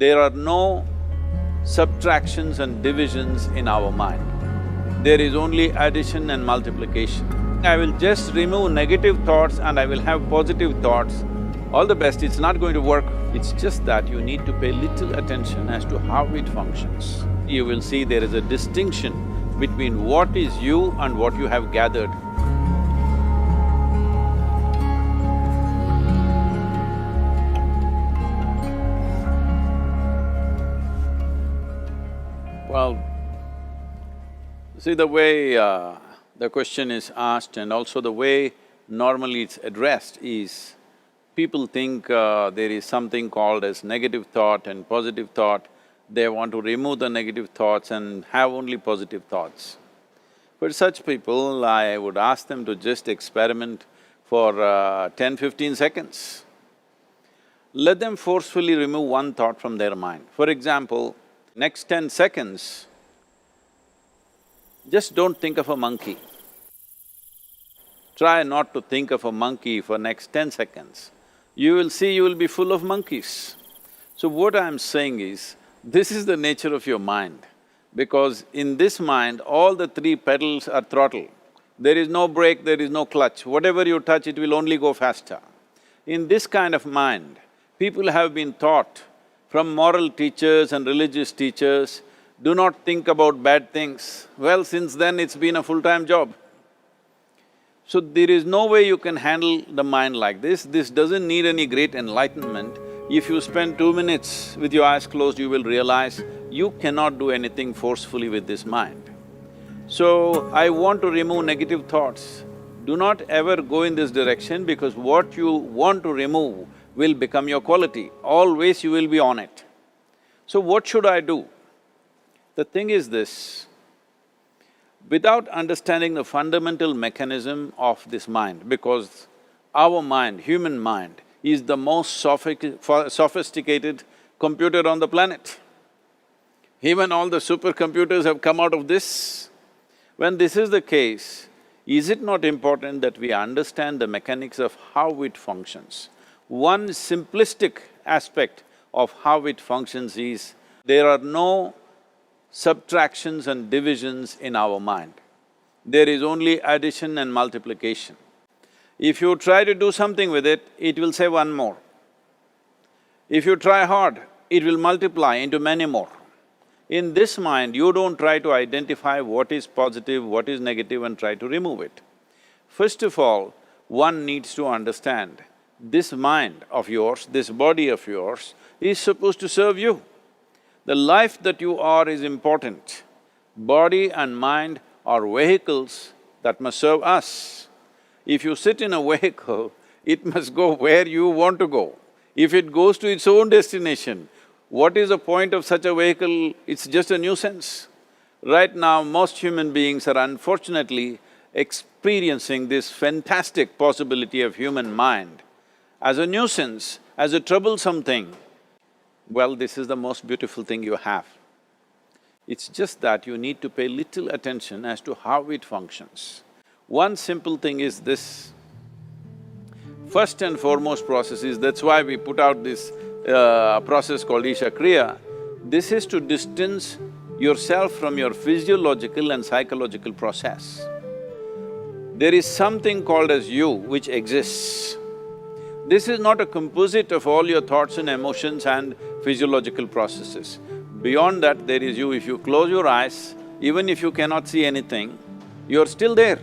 There are no subtractions and divisions in our mind. There is only addition and multiplication. I will just remove negative thoughts and I will have positive thoughts. All the best, it's not going to work. It's just that you need to pay little attention as to how it functions. You will see there is a distinction between what is you and what you have gathered. Well, see the way the question is asked and also the way normally it's addressed is, people think there is something called as negative thought and positive thought. They want to remove the negative thoughts and have only positive thoughts. For such people, I would ask them to just experiment for 10-15 seconds. Let them forcefully remove one thought from their mind. For example, next 10 seconds, just don't think of a monkey. Try not to think of a monkey for next 10 seconds. You will see you will be full of monkeys. So what I'm saying is, this is the nature of your mind, because in this mind, all the three pedals are throttle. There is no brake, there is no clutch. Whatever you touch, it will only go faster. In this kind of mind, people have been taught from moral teachers and religious teachers, do not think about bad things. Well, since then it's been a full-time job. So there is no way you can handle the mind like this. This doesn't need any great enlightenment. If you spend 2 minutes with your eyes closed, you will realize you cannot do anything forcefully with this mind. So, I want to remove negative thoughts. Do not ever go in this direction, because what you want to remove will become your quality. Always you will be on it. So what should I do? The thing is this, without understanding the fundamental mechanism of this mind, because our mind, human mind, is the most sophisticated computer on the planet. Even all the supercomputers have come out of this. When this is the case, is it not important that we understand the mechanics of how it functions? One simplistic aspect of how it functions is, there are no subtractions and divisions in our mind. There is only addition and multiplication. If you try to do something with it, it will say one more. If you try hard, it will multiply into many more. In this mind, you don't try to identify what is positive, what is negative and try to remove it. First of all, one needs to understand, this mind of yours, this body of yours is supposed to serve you. The life that you are is important. Body and mind are vehicles that must serve us. If you sit in a vehicle, it must go where you want to go. If it goes to its own destination, what is the point of such a vehicle? It's just a nuisance. Right now, most human beings are unfortunately experiencing this fantastic possibility of human mind as a nuisance, as a troublesome thing. Well, this is the most beautiful thing you have. It's just that you need to pay little attention as to how it functions. One simple thing is this. First and foremost process is, that's why we put out this process called Isha Kriya. This is to distance yourself from your physiological and psychological process. There is something called as you which exists. This is not a composite of all your thoughts and emotions and physiological processes. Beyond that, there is you. If you close your eyes, even if you cannot see anything, you're still there.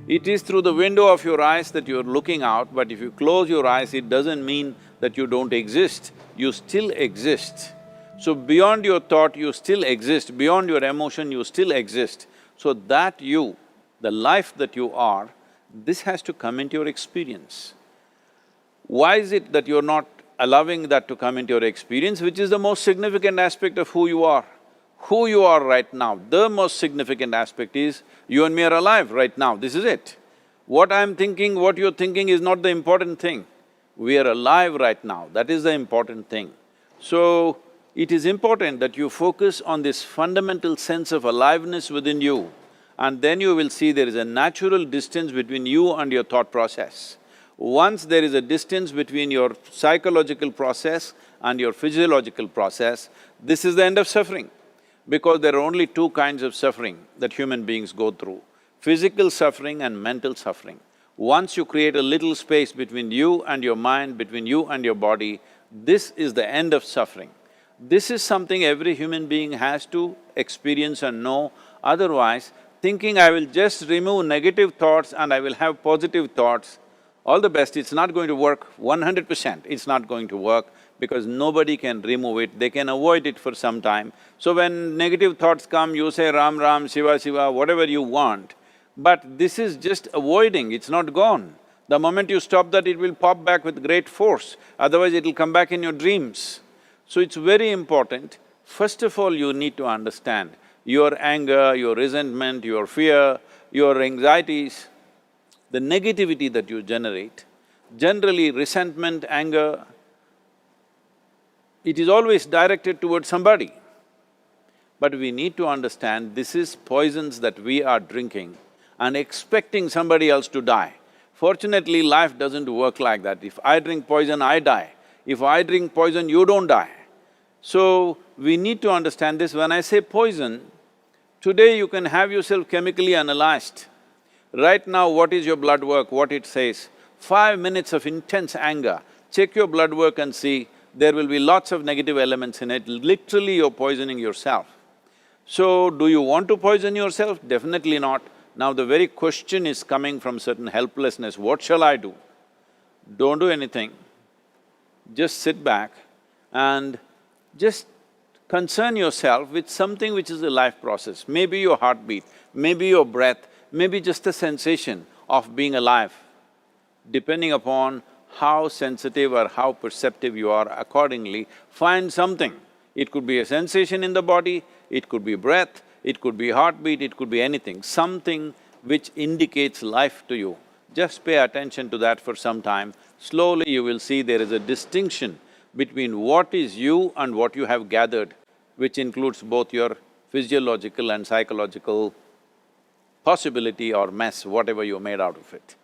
It is through the window of your eyes that you're looking out, but if you close your eyes, it doesn't mean that you don't exist, you still exist. So beyond your thought, you still exist, beyond your emotion, you still exist. So that you, the life that you are, this has to come into your experience. Why is it that you're not allowing that to come into your experience, which is the most significant aspect of who you are? Who you are right now, the most significant aspect is, you and me are alive right now, this is it. What I'm thinking, what you're thinking is not the important thing. We are alive right now, that is the important thing. So, it is important that you focus on this fundamental sense of aliveness within you, and then you will see there is a natural distance between you and your thought process. Once there is a distance between your psychological process and your physiological process, this is the end of suffering. Because there are only two kinds of suffering that human beings go through, physical suffering and mental suffering. Once you create a little space between you and your mind, between you and your body, this is the end of suffering. This is something every human being has to experience and know, otherwise thinking I will just remove negative thoughts and I will have positive thoughts, all the best, it's not going to work 100%, it's not going to work because nobody can remove it, they can avoid it for some time. So when negative thoughts come, you say Ram Ram, Shiva Shiva, whatever you want, but this is just avoiding, it's not gone. The moment you stop that, it will pop back with great force, otherwise it'll come back in your dreams. So it's very important, first of all you need to understand your anger, your resentment, your fear, your anxieties, the negativity that you generate. Generally resentment, anger, it is always directed towards somebody. But we need to understand this is poisons that we are drinking and expecting somebody else to die. Fortunately, life doesn't work like that. If I drink poison, I die. If I drink poison, you don't die. So, we need to understand this. When I say poison, today you can have yourself chemically analyzed. Right now, what is your blood work, what it says? 5 minutes of intense anger, check your blood work and see, there will be lots of negative elements in it, literally you're poisoning yourself. So, do you want to poison yourself? Definitely not. Now the very question is coming from certain helplessness, what shall I do? Don't do anything, just sit back and just concern yourself with something which is a life process. Maybe your heartbeat, maybe your breath, maybe just a sensation of being alive. Depending upon how sensitive or how perceptive you are, accordingly, find something. It could be a sensation in the body, it could be breath, it could be heartbeat, it could be anything, something which indicates life to you. Just pay attention to that for some time. Slowly you will see there is a distinction between what is you and what you have gathered, which includes both your physiological and psychological possibility or mess, whatever you made out of it.